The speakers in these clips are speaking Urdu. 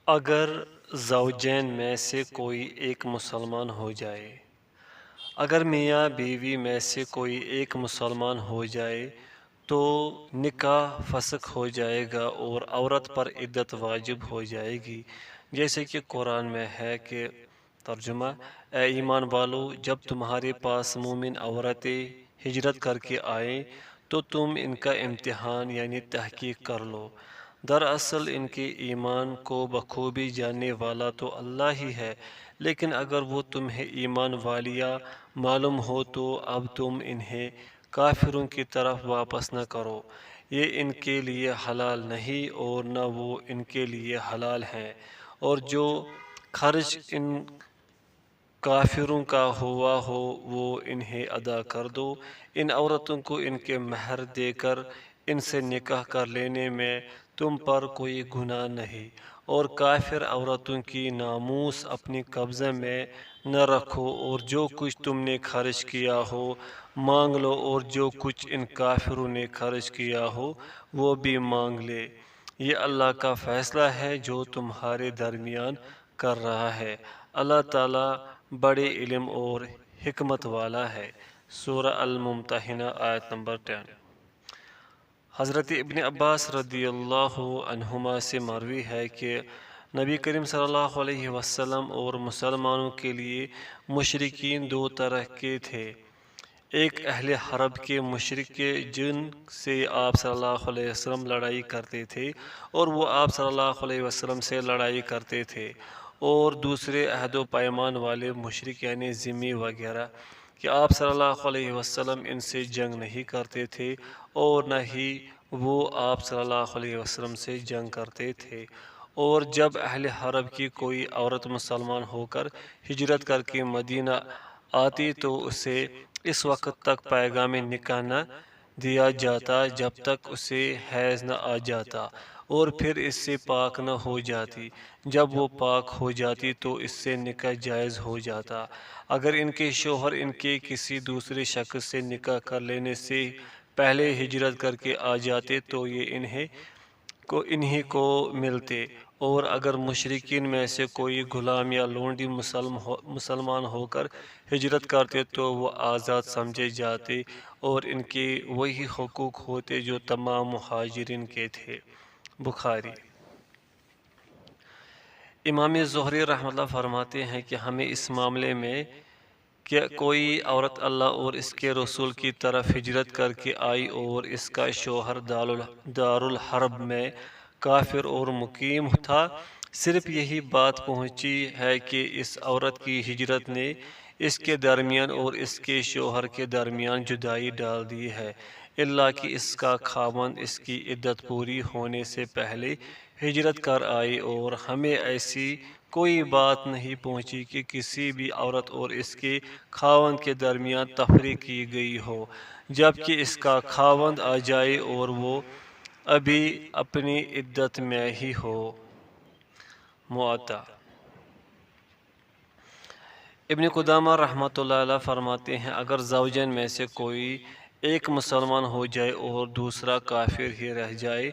اگر زوجین میں سے کوئی ایک مسلمان ہو جائے، اگر میاں بیوی میں سے کوئی ایک مسلمان ہو جائے تو نکاح فسخ ہو جائے گا اور عورت پر عدت واجب ہو جائے گی، جیسے کہ قرآن میں ہے کہ ترجمہ: اے ایمان والو، جب تمہارے پاس مومن عورتیں ہجرت کر کے آئیں تو تم ان کا امتحان یعنی تحقیق کر لو۔ دراصل ان کے ایمان کو بخوبی جاننے والا تو اللہ ہی ہے، لیکن اگر وہ تمہیں ایمان والیہ معلوم ہو تو اب تم انہیں کافروں کی طرف واپس نہ کرو، یہ ان کے لیے حلال نہیں اور نہ وہ ان کے لیے حلال ہیں، اور جو خرچ ان کافروں کا ہوا ہو وہ انہیں ادا کر دو۔ ان عورتوں کو ان کے مہر دے کر ان سے نکاح کر لینے میں تم پر کوئی گناہ نہیں، اور کافر عورتوں کی ناموس اپنی قبضے میں نہ رکھو، اور جو کچھ تم نے خرچ کیا ہو مانگ لو، اور جو کچھ ان کافروں نے خرچ کیا ہو وہ بھی مانگ لے۔ یہ اللہ کا فیصلہ ہے جو تمہارے درمیان کر رہا ہے، اللہ تعالیٰ بڑے علم اور حکمت والا ہے۔ سورہ الممتحنہ آیت نمبر 10۔ حضرت ابن عباس رضی اللہ عنہما سے مروی ہے کہ نبی کریم صلی اللہ علیہ وسلم اور مسلمانوں کے لیے مشرکین دو طرح کے تھے، ایک اہل حرب کے مشرک جن سے آپ صلی اللہ علیہ وسلم لڑائی کرتے تھے اور وہ آپ صلی اللہ علیہ وسلم سے لڑائی کرتے تھے، اور دوسرے عہد و پیمان والے مشرک یعنی ذمی وغیرہ کہ آپ صلی اللہ علیہ وسلم ان سے جنگ نہیں کرتے تھے اور نہ ہی وہ آپ صلی اللہ علیہ وسلم سے جنگ کرتے تھے۔ اور جب اہل حرب کی کوئی عورت مسلمان ہو کر ہجرت کر کے مدینہ آتی تو اسے اس وقت تک پیغام نکاح نہ دیا جاتا جب تک اسے حیض نہ آ جاتا، اور پھر اس سے پاک نہ ہو جاتی۔ جب وہ پاک ہو جاتی تو اس سے نکاح جائز ہو جاتا۔ اگر ان کے شوہر ان کے کسی دوسرے شخص سے نکاح کر لینے سے پہلے ہجرت کر کے آ جاتے تو یہ انہی کو ملتے، اور اگر مشرکین میں سے کوئی غلام یا لونڈی مسلمان ہو کر ہجرت کرتے تو وہ آزاد سمجھے جاتے اور ان کے وہی حقوق ہوتے جو تمام مہاجرین کے تھے۔ بخاری۔ امام زہری رحمۃ اللہ فرماتے ہیں کہ ہمیں اس معاملے میں کہ کوئی عورت اللہ اور اس کے رسول کی طرف ہجرت کر کے آئی اور اس کا شوہر دارالحرب میں کافر اور مقیم تھا، صرف یہی بات پہنچی ہے کہ اس عورت کی ہجرت نے اس کے درمیان اور اس کے شوہر کے درمیان جدائی ڈال دی ہے، الا کہ اس کا خاوند اس کی عدت پوری ہونے سے پہلے ہجرت کر آئی، اور ہمیں ایسی کوئی بات نہیں پہنچی کہ کسی بھی عورت اور اس کے خاوند کے درمیان تفریق کی گئی ہو، جبکہ اس کا خاوند آ جائے اور وہ ابھی اپنی عدت میں ہی ہو۔ معطا۔ ابن قدامہ رحمۃ اللہ علیہ فرماتے ہیں اگر زوجین میں سے کوئی ایک مسلمان ہو جائے اور دوسرا کافر ہی رہ جائے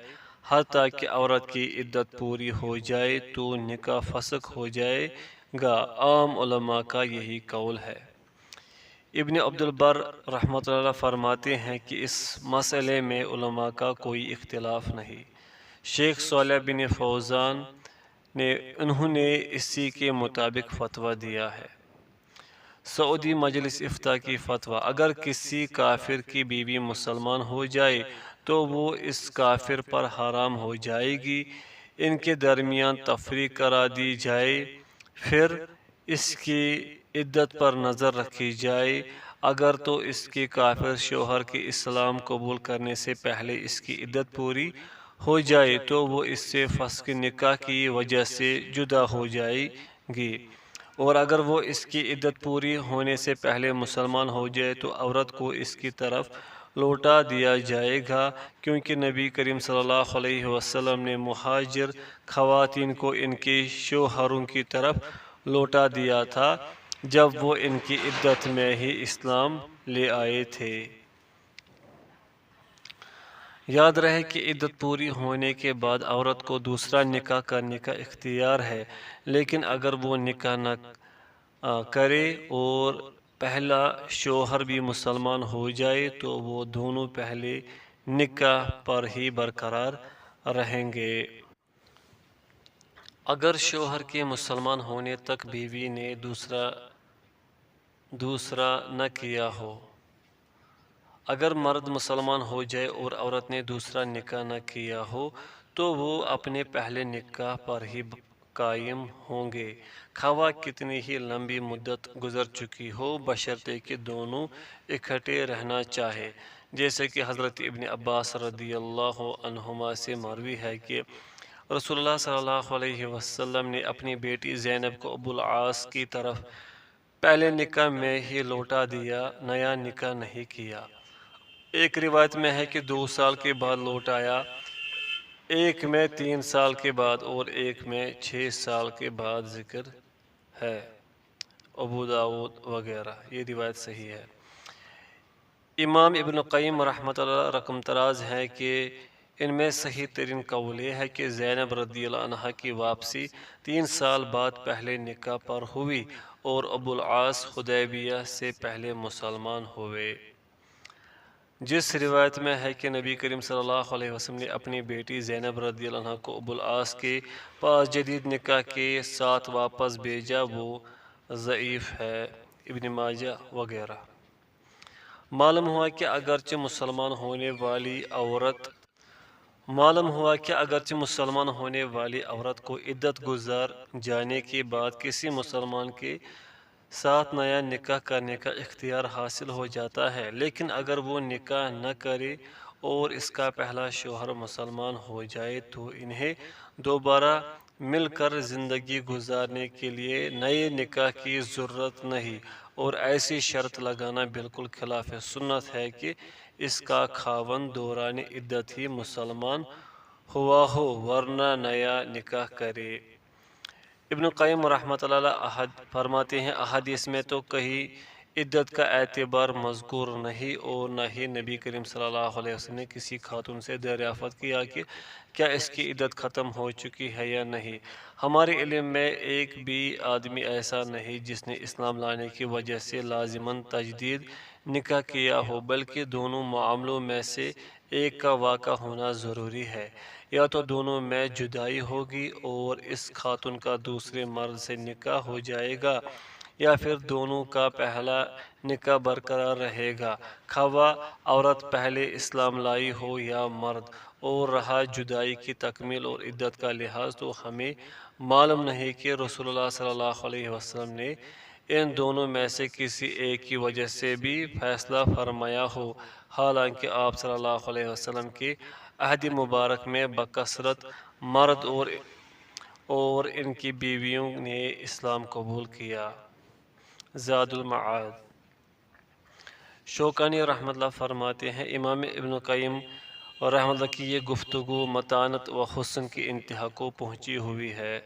حتیٰ کہ عورت کی عدت پوری ہو جائے تو نکاح فسخ ہو جائے گا، عام علماء کا یہی قول ہے۔ ابن عبد البر رحمۃ اللہ فرماتے ہیں کہ اس مسئلے میں علماء کا کوئی اختلاف نہیں۔ شیخ صالح بن فوزان انہوں نے اسی کے مطابق فتویٰ دیا ہے۔ سعودی مجلس افتاء کی فتویٰ: اگر کسی کافر کی بیوی مسلمان ہو جائے تو وہ اس کافر پر حرام ہو جائے گی، ان کے درمیان تفریق کرا دی جائے، پھر اس کی عدت پر نظر رکھی جائے، اگر تو اس کے کافر شوہر کے اسلام قبول کرنے سے پہلے اس کی عدت پوری ہو جائے تو وہ اس سے فسخ نکاح کی وجہ سے جدا ہو جائے گی، اور اگر وہ اس کی عدت پوری ہونے سے پہلے مسلمان ہو جائے تو عورت کو اس کی طرف لوٹا دیا جائے گا، کیونکہ نبی کریم صلی اللہ علیہ وسلم نے مہاجر خواتین کو ان کے شوہروں کی طرف لوٹا دیا تھا جب وہ ان کی عدت میں ہی اسلام لے آئے تھے۔ یاد رہے کہ عدت پوری ہونے کے بعد عورت کو دوسرا نکاح کرنے کا اختیار ہے، لیکن اگر وہ نکاح نہ کرے اور پہلا شوہر بھی مسلمان ہو جائے تو وہ دونوں پہلے نکاح پر ہی برقرار رہیں گے۔ اگر شوہر کے مسلمان ہونے تک بیوی نے دوسرا نہ کیا ہو، اگر مرد مسلمان ہو جائے اور عورت نے دوسرا نکاح نہ کیا ہو تو وہ اپنے پہلے نکاح پر ہی قائم ہوں گے، خواہ کتنی ہی لمبی مدت گزر چکی ہو، بشرطے کہ دونوں اکٹھے رہنا چاہے، جیسے کہ حضرت ابن عباس رضی اللہ عنہما سے مروی ہے کہ رسول اللہ صلی اللہ علیہ وسلم نے اپنی بیٹی زینب کو ابو العاص کی طرف پہلے نکاح میں ہی لوٹا دیا، نیا نکاح نہیں کیا۔ ایک روایت میں ہے کہ 2 سال کے بعد لوٹایا، ایک میں 3 سال کے بعد اور ایک میں 6 سال کے بعد ذکر ہے، ابو داود وغیرہ۔ یہ روایت صحیح ہے۔ امام ابن قیم رحمۃ اللہ رقم تراز ہے کہ ان میں صحیح ترین قول یہ ہے کہ زینب رضی اللہ عنہا کی واپسی 3 سال بعد پہلے نکاح پر ہوئی اور ابو العاص حدیبیہ سے پہلے مسلمان ہوئے۔ جس روایت میں ہے کہ نبی کریم صلی اللہ علیہ وسلم نے اپنی بیٹی زینب رضی اللہ عنہ کو ابو العاص کے پاس جدید نکاح کے ساتھ واپس بھیجا، وہ ضعیف ہے، ابن ماجہ وغیرہ۔ معلوم ہوا کہ اگرچہ مسلمان ہونے والی عورت کو عدت گزار جانے کے بعد کسی مسلمان کے ساتھ نیا نکاح کرنے کا اختیار حاصل ہو جاتا ہے، لیکن اگر وہ نکاح نہ کرے اور اس کا پہلا شوہر مسلمان ہو جائے تو انہیں دوبارہ مل کر زندگی گزارنے کے لیے نئے نکاح کی ضرورت نہیں، اور ایسی شرط لگانا بالکل خلاف سنت ہے کہ اس کا خاوند دوران عدت ہی مسلمان ہوا ہو ورنہ نیا نکاح کرے۔ ابن قیم رحمۃ اللہ فرماتے ہیں احادیث میں تو کہیں عدت کا اعتبار مذکور نہیں، اور نہ ہی نبی کریم صلی اللہ علیہ وسلم نے کسی خاتون سے دریافت کیا کہ کیا اس کی عدت ختم ہو چکی ہے یا نہیں۔ ہمارے علم میں ایک بھی آدمی ایسا نہیں جس نے اسلام لانے کی وجہ سے لازماً تجدید نکاح کیا ہو، بلکہ دونوں معاملوں میں سے ایک کا واقع ہونا ضروری ہے، یا تو دونوں میں جدائی ہوگی اور اس خاتون کا دوسرے مرد سے نکاح ہو جائے گا، یا پھر دونوں کا پہلا نکاح برقرار رہے گا، خواہ عورت پہلے اسلام لائی ہو یا مرد۔ اور رہا جدائی کی تکمیل اور عدت کا لحاظ، تو ہمیں معلوم نہیں کہ رسول اللہ صلی اللہ علیہ وسلم نے ان دونوں میں سے کسی ایک کی وجہ سے بھی فیصلہ فرمایا ہو، حالانکہ آپ صلی اللہ علیہ وسلم کے عہد مبارک میں بکثرت مرد اور ان کی بیویوں نے اسلام قبول کیا۔ زاد المعاد۔ شوکانی رحمۃ اللہ فرماتے ہیں امام ابن قیم رحمۃ اللہ کی یہ گفتگو متانت و حسن کی انتہا کو پہنچی ہوئی ہے۔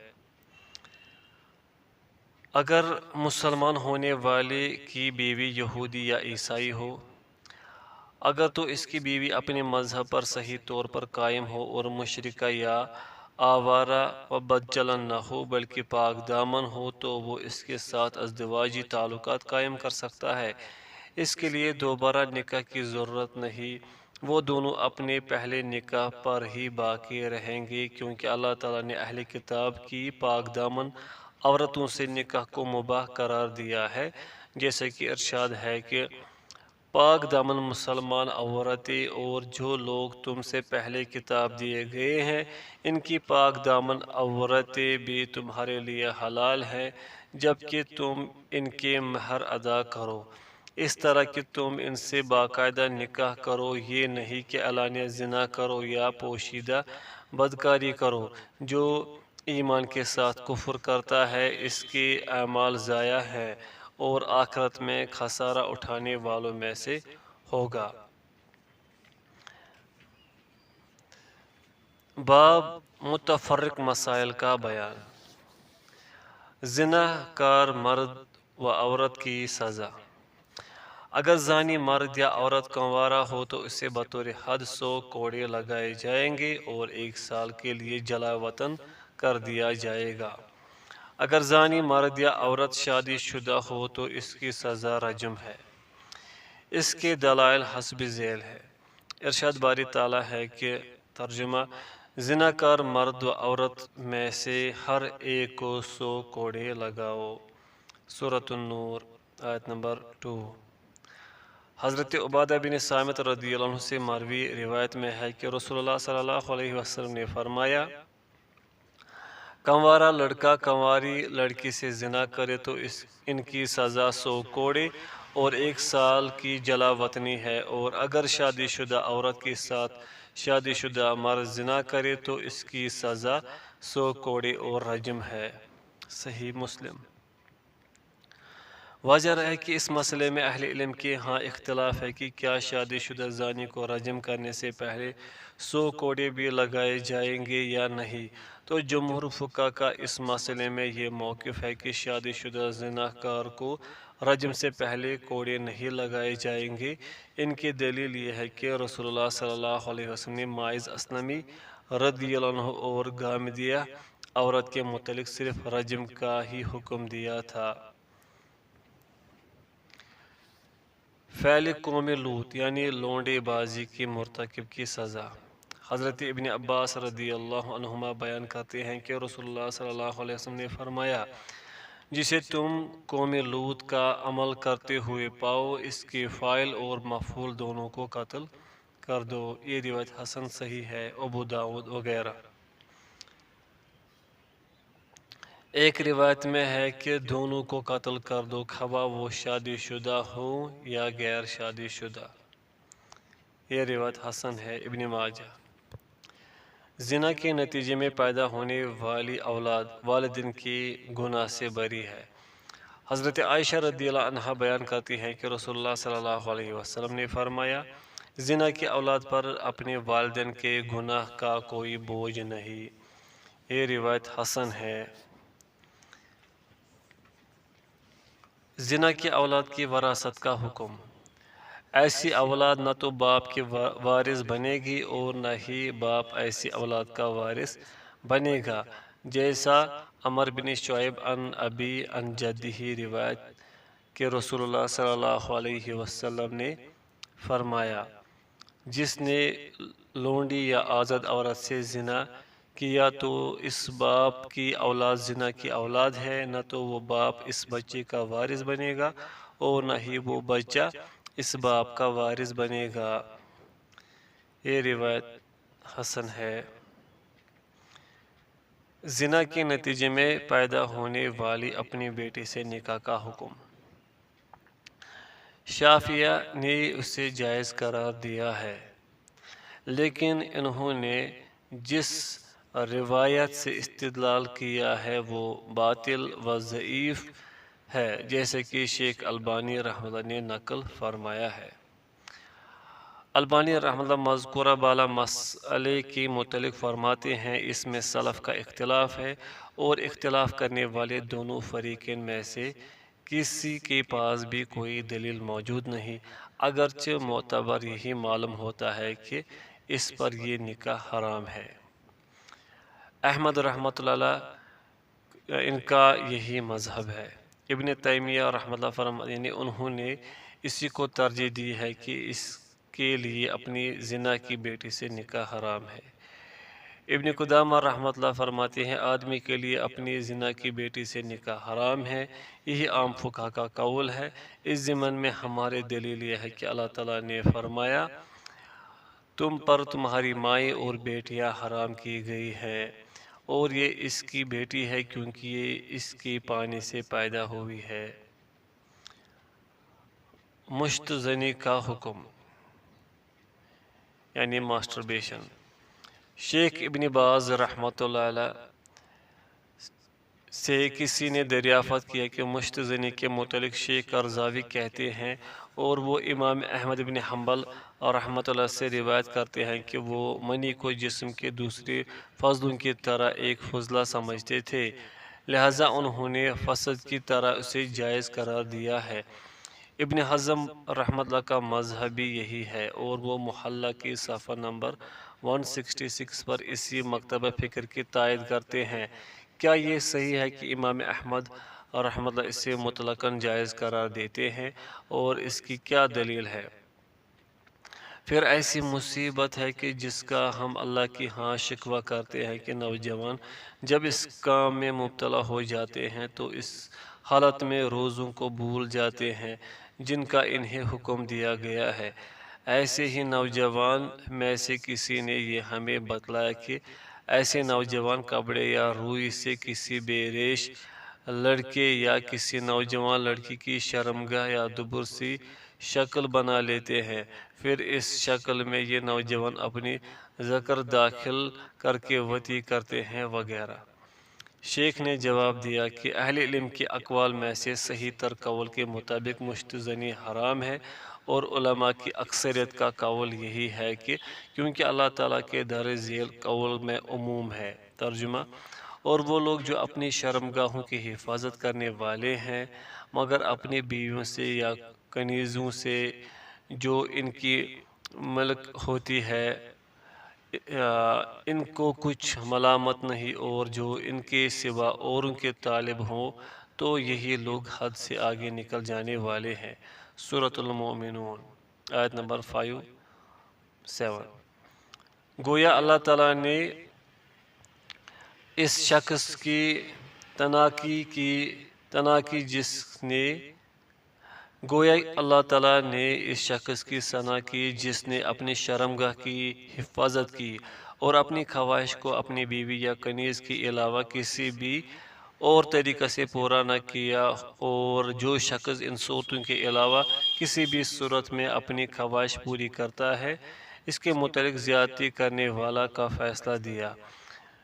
اگر مسلمان ہونے والے کی بیوی یہودی یا عیسائی ہو، اگر تو اس کی بیوی اپنے مذہب پر صحیح طور پر قائم ہو اور مشرکہ یا آوارہ و بدچلن نہ ہو بلکہ پاک دامن ہو، تو وہ اس کے ساتھ ازدواجی تعلقات قائم کر سکتا ہے، اس کے لیے دوبارہ نکاح کی ضرورت نہیں، وہ دونوں اپنے پہلے نکاح پر ہی باقی رہیں گے، کیونکہ اللہ تعالیٰ نے اہل کتاب کی پاک دامن عورتوں سے نکاح کو مباح قرار دیا ہے، جیسے کہ ارشاد ہے کہ پاک دامن مسلمان عورتیں اور جو لوگ تم سے پہلے کتاب دیے گئے ہیں ان کی پاک دامن عورتیں بھی تمہارے لیے حلال ہیں جبکہ تم ان کے مہر ادا کرو، اس طرح کہ تم ان سے باقاعدہ نکاح کرو، یہ نہیں کہ علانیہ زنا کرو یا پوشیدہ بدکاری کرو۔ جو ایمان کے ساتھ کفر کرتا ہے اس کے اعمال ضائع ہیں اور آخرت میں خسارہ اٹھانے والوں میں سے ہوگا۔ باب متفرق مسائل کا بیان۔ زنا کار مرد و عورت کی سزا۔ اگر زانی مرد یا عورت کنوارا ہو تو اسے بطور حد 100 کوڑے لگائے جائیں گے اور 1 سال کے لیے جلا وطن کر دیا جائے گا۔ اگر زانی مرد یا عورت شادی شدہ ہو تو اس کی سزا رجم ہے۔ اس کے دلائل حسب ذیل ہے۔ ارشاد باری تعالیٰ ہے کہ ترجمہ: زناکار مرد و عورت میں سے ہر ایک کو 100 کوڑے لگاؤ۔ سورۃ النور آیت نمبر 2۔ حضرت عبادہ بن صامت رضی اللہ عنہ سے مروی روایت میں ہے کہ رسول اللہ صلی اللہ علیہ وسلم نے فرمایا: کنوارا لڑکا کنواری لڑکی سے زنا کرے تو ان کی سزا 100 کوڑے اور 1 سال کی جلا وطنی ہے، اور اگر شادی شدہ عورت کے ساتھ شادی شدہ مرد زنا کرے تو اس کی سزا 100 کوڑے اور رجم ہے۔ صحیح مسلم۔ واضح ہے کہ اس مسئلے میں اہل علم کے ہاں اختلاف ہے کہ کیا شادی شدہ زانی کو رجم کرنے سے پہلے 100 کوڑے بھی لگائے جائیں گے یا نہیں، تو جمہور فقہا کا اس مسئلے میں یہ موقف ہے کہ شادی شدہ زناکار کو رجم سے پہلے کوڑے نہیں لگائے جائیں گے۔ ان کی دلیل یہ ہے کہ رسول اللہ صلی اللہ علیہ وسلم نے ماعز اسلمی رضی اللہ عنہ اور غامدیہ عورت کے متعلق صرف رجم کا ہی حکم دیا تھا۔ فعل قوم لوط یعنی لونڈے بازی کی مرتکب کی سزا۔ حضرت ابن عباس رضی اللہ عنہما بیان کرتے ہیں کہ رسول اللہ صلی اللہ علیہ وسلم نے فرمایا: جسے تم قوم لوط کا عمل کرتے ہوئے پاؤ، اس کے فاعل اور مفعول دونوں کو قتل کر دو۔ یہ روایت حسن صحیح ہے، ابو داؤد وغیرہ۔ ایک روایت میں ہے کہ دونوں کو قتل کر دو، خواہ وہ شادی شدہ ہوں یا غیر شادی شدہ۔ یہ روایت حسن ہے، ابن ماجہ۔ زنا کے نتیجے میں پیدا ہونے والی اولاد والدین کے گناہ سے بری ہے۔ حضرت عائشہ رضی اللہ عنہا بیان کرتی ہیں کہ رسول اللہ صلی اللہ علیہ وسلم نے فرمایا: زنا کی اولاد پر اپنے والدین کے گناہ کا کوئی بوجھ نہیں۔ یہ روایت حسن ہے۔ زنا کی اولاد کی وراثت کا حکم۔ ایسی اولاد نہ تو باپ کی وارث بنے گی اور نہ ہی باپ ایسی اولاد کا وارث بنے گا، جیسا عمر بن شعیب عن ابی عن جدہ روایت کہ رسول اللہ صلی اللہ علیہ وسلم نے فرمایا: جس نے لونڈی یا آزاد عورت سے زنا کیا تو اس باپ کی اولاد زنا کی اولاد ہے، نہ تو وہ باپ اس بچے کا وارث بنے گا اور نہ ہی وہ بچہ اس باپ کا وارث بنے گا۔ یہ روایت حسن ہے۔ زنا کے نتیجے میں پیدا ہونے والی اپنی بیٹی سے نکاح کا حکم۔ شافعیہ نے اسے جائز قرار دیا ہے، لیکن انہوں نے جس روایت سے استدلال کیا ہے وہ باطل و ضعیف ہے، جیسے کہ شیخ البانی رحمہ اللہ نے نقل فرمایا ہے۔ البانی رحمہ اللہ مذکورہ بالا مسئلے کے متعلق فرماتے ہیں: اس میں سلف کا اختلاف ہے اور اختلاف کرنے والے دونوں فریقین میں سے کسی کے پاس بھی کوئی دلیل موجود نہیں، اگرچہ معتبر یہی معلوم ہوتا ہے کہ اس پر یہ نکاح حرام ہے۔ احمد رحمۃ اللہ ان کا یہی مذہب ہے۔ ابن تیمیہ رحمۃ اللہ فرماتے ہیں انہوں نے اسی کو ترجیح دی ہے کہ اس کے لیے اپنی زنا کی بیٹی سے نکاح حرام ہے۔ ابن قدامہ رحمۃ اللہ فرماتے ہیں آدمی کے لیے اپنی زنا کی بیٹی سے نکاح حرام ہے۔ یہی عام فقہا کا قول ہے۔ اس ضمن میں ہمارے دلیل یہ ہے کہ اللہ تعالیٰ نے فرمایا: تم پر تمہاری مائیں اور بیٹیاں حرام کی گئی ہیں، اور یہ اس کی بیٹی ہے کیونکہ یہ اس کے پانی سے پیدا ہوئی ہے۔ مشت زنی کا حکم یعنی ماسٹربیشن۔ شیخ ابن باز رحمۃ اللہ علیہ سے کسی نے دریافت کیا کہ مشت زنی کے متعلق شیخ قرضاوی کہتے ہیں، اور وہ امام احمد بن حنبل رحمۃ اللہ سے روایت کرتے ہیں کہ وہ منی کو جسم کے دوسرے فضلوں کی طرح ایک فضلہ سمجھتے تھے، لہٰذا انہوں نے فسد کی طرح اسے جائز قرار دیا ہے۔ ابن حزم رحمۃ اللہ کا مذہب بھی یہی ہے، اور وہ محلہ کی صفحہ نمبر 166 پر اسی مکتبہ فکر کی تائید کرتے ہیں۔ کیا یہ صحیح ہے کہ امام احمد رحمۃ اللہ اسے مطلقاً جائز قرار دیتے ہیں، اور اس کی کیا دلیل ہے؟ پھر ایسی مصیبت ہے کہ جس کا ہم اللہ کی ہاں شکوہ کرتے ہیں کہ نوجوان جب اس کام میں مبتلا ہو جاتے ہیں تو اس حالت میں روزوں کو بھول جاتے ہیں جن کا انہیں حکم دیا گیا ہے۔ ایسے ہی نوجوان میں سے کسی نے یہ ہمیں بتلایا کہ ایسے نوجوان کپڑے یا روئی سے کسی بے ریش لڑکے یا کسی نوجوان لڑکی کی شرمگاہ یا دبر سی شکل بنا لیتے ہیں، پھر اس شکل میں یہ نوجوان اپنی ذکر داخل کر کے وطی کرتے ہیں وغیرہ۔ شیخ نے جواب دیا کہ اہل علم کے اقوال میں سے صحیح تر قول کے مطابق مشت زنی حرام ہے، اور علماء کی اکثریت کا قول یہی ہے کہ کیونکہ اللہ تعالیٰ کے درِ ذیل قول میں عموم ہے۔ ترجمہ: اور وہ لوگ جو اپنی شرمگاہوں کی حفاظت کرنے والے ہیں مگر اپنی بیویوں سے یا کنیزوں سے جو ان کی ملک ہوتی ہے ان کو کچھ ملامت نہیں، اور جو ان کے سوا اوروں کے طالب ہوں تو یہی لوگ حد سے آگے نکل جانے والے ہیں۔ سورۃ المومنون آیت نمبر 5-7۔ گویا اللہ تعالیٰ نے اس شخص کی گویا اللہ تعالیٰ نے اس شخص کی ثنا کی جس نے اپنی شرمگاہ کی حفاظت کی اور اپنی خواہش کو اپنی بیوی یا کنیز کے علاوہ کسی بھی اور طریقے سے پورا نہ کیا، اور جو شخص ان صورتوں کے علاوہ کسی بھی صورت میں اپنی خواہش پوری کرتا ہے اس کے متعلق زیادتی کرنے والا کا فیصلہ دیا،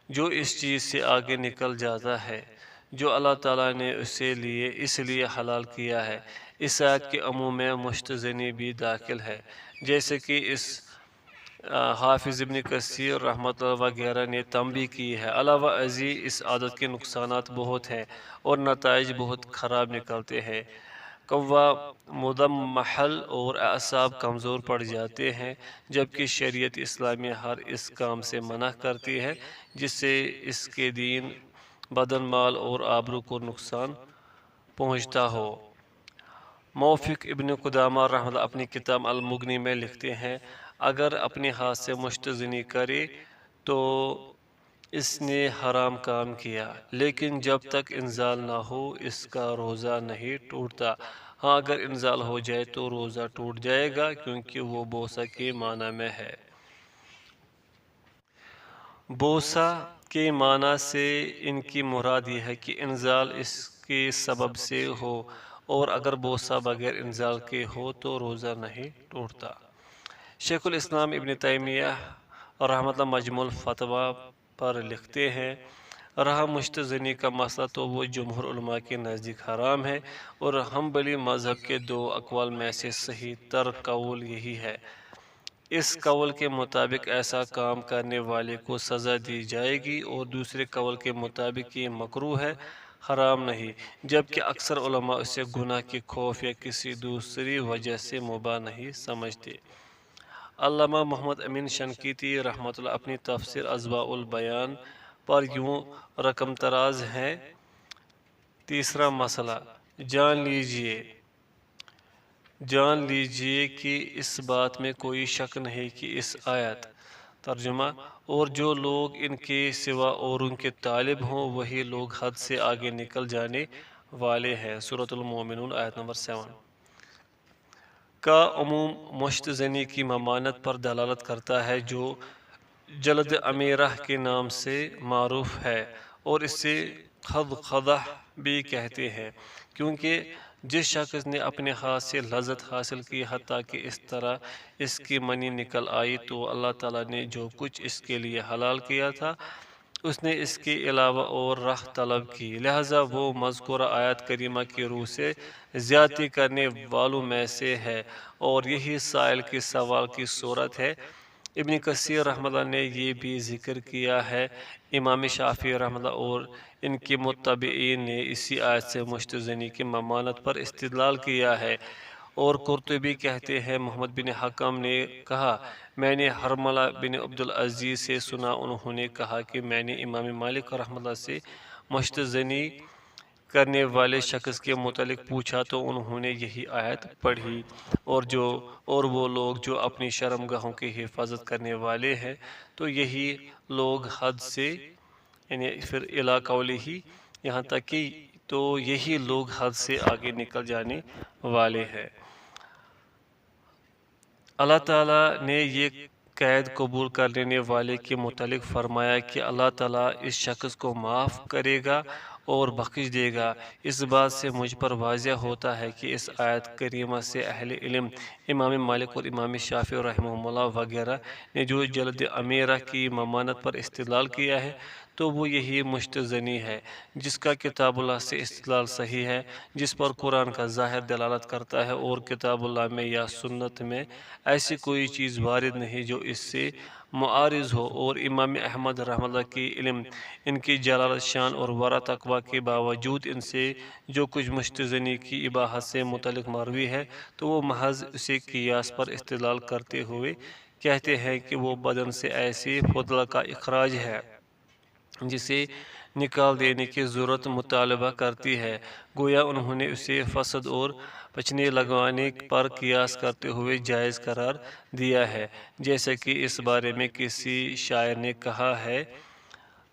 جو اس چیز سے آگے نکل جاتا ہے جو اللہ تعالیٰ نے اس لیے حلال کیا ہے۔ اس آیت کے عموم میں مشت زنی بھی داخل ہے، جیسے کہ اس حافظ ابن کثیر رحمۃ اللہ وغیرہ نے تنبیہ کی ہے۔ علاوہ ازیں اس عادت کے نقصانات بہت ہیں اور نتائج بہت خراب نکلتے ہیں۔ قوا مدمحل اور اعصاب کمزور پڑ جاتے ہیں، جبکہ شریعت اسلامیہ ہر اس کام سے منع کرتی ہے جس سے اس کے دین، بدن، مال اور آبرو کو نقصان پہنچتا ہو۔ موفق ابن قدامہ رحمہ اللہ اپنی کتاب المغنی میں لکھتے ہیں، اگر اپنے ہاتھ سے مشت زنی کرے تو اس نے حرام کام کیا، لیکن جب تک انزال نہ ہو اس کا روزہ نہیں ٹوٹتا۔ ہاں اگر انزال ہو جائے تو روزہ ٹوٹ جائے گا، کیونکہ وہ بوسہ کے معنی میں ہے۔ بوسہ کے معنی سے ان کی مراد یہ ہے کہ انزال اس کے سبب سے ہو، اور اگر بوسہ بغیر انزال کے ہو تو روزہ نہیں ٹوٹتا۔ شیخ الاسلام ابن تیمیہ رحمۃ اللہ مجموع الفتاوی پر لکھتے ہیں، رہا مشت زنی کا مسئلہ تو وہ جمہور علماء کے نزدیک حرام ہے، اور حنبلی مذہب کے دو اقوال میں سے صحیح تر قول یہی ہے۔ اس قول کے مطابق ایسا کام کرنے والے کو سزا دی جائے گی، اور دوسرے قول کے مطابق یہ مکروہ ہے، حرام نہیں، جبکہ اکثر علماء اسے گناہ کے خوف یا کسی دوسری وجہ سے مباح نہیں سمجھتے۔ علامہ محمد امین شنقیطی رحمۃ اللہ اپنی تفسیر اضواء البیان پر یوں رقم تراز ہیں: تیسرا مسئلہ، جان لیجئے کہ اس بات میں کوئی شک نہیں کہ اس آیت۔ ترجمہ: اور جو لوگ ان کے سوا اوروں کے طالب ہوں وہی لوگ حد سے آگے نکل جانے والے ہیں۔ سورۃ المومنون آیت نمبر 7 کا عموم مشت زنی کی ممانعت پر دلالت کرتا ہے، جو جلد امیرہ کے نام سے معروف ہے، اور اسے خدخدہ بھی کہتے ہیں، کیونکہ جس شخص نے اپنے ہاتھ سے لذت حاصل کی حتیٰ کہ اس طرح اس کی منی نکل آئی تو اللہ تعالیٰ نے جو کچھ اس کے لیے حلال کیا تھا اس نے اس کے علاوہ اور راہ طلب کی، لہٰذا وہ مذکورہ آیت کریمہ کی روح سے زیادتی کرنے والوں میں سے ہے، اور یہی سائل کے سوال کی صورت ہے۔ ابن کثیر رحمہ اللہ نے یہ بھی ذکر کیا ہے، امام شافعی رحمہ اللہ اور ان کے متبعین نے اسی آیت سے مشت زنی کی ممانعت پر استدلال کیا ہے، اور قرطبی کہتے ہیں محمد بن حکم نے کہا میں نے حرملہ بن عبدالعزیز سے سنا، انہوں نے کہا کہ میں نے امام مالک رحمۃ اللہ سے مشتزنی کرنے والے شخص کے متعلق پوچھا تو انہوں نے یہی آیت پڑھی، اور وہ لوگ جو اپنی شرمگاہوں کی حفاظت کرنے والے ہیں تو یہی لوگ حد سے، یعنی پھر الی قولہ، یہاں تک کہ تو یہی لوگ حد سے آگے نکل جانے والے ہیں۔ اللہ تعالیٰ نے یہ قید قبول کر لینے والے کے متعلق فرمایا کہ اللہ تعالیٰ اس شخص کو معاف کرے گا اور بخش دے گا۔ اس بات سے مجھ پر واضح ہوتا ہے کہ اس آیت کریمہ سے اہل علم امام مالک اور امام شافعی رحمہ اللہ وغیرہ نے جو جلد امیرہ کی ممانعت پر استدلال کیا ہے تو وہ یہی مشتزنی ہے جس کا کتاب اللہ سے استدلال صحیح ہے، جس پر قرآن کا ظاہر دلالت کرتا ہے، اور کتاب اللہ میں یا سنت میں ایسی کوئی چیز وارد نہیں جو اس سے معارض ہو۔ اور امام احمد رحمہ اللہ کی علم، ان کی جلالت شان اور ورع تقویٰ کے باوجود ان سے جو کچھ مشتزنی کی اباحت سے متعلق مروی ہے تو وہ محض اسے قیاس پر استدلال کرتے ہوئے کہتے ہیں کہ وہ بدن سے ایسی فضلہ کا اخراج ہے جسے نکال دینے کی ضرورت مطالبہ کرتی ہے، گویا انہوں نے اسے فسد اور پچنے لگوانے پر قیاس کرتے ہوئے جائز قرار دیا ہے، جیسا کہ اس بارے میں کسی شاعر نے کہا ہے۔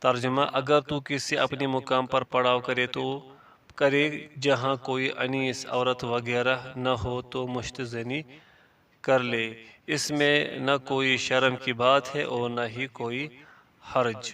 ترجمہ: اگر تو کسی اپنے مقام پر پڑاؤ کرے جہاں کوئی انیس عورت وغیرہ نہ ہو تو مشتزنی کر لے، اس میں نہ کوئی شرم کی بات ہے اور نہ ہی کوئی حرج۔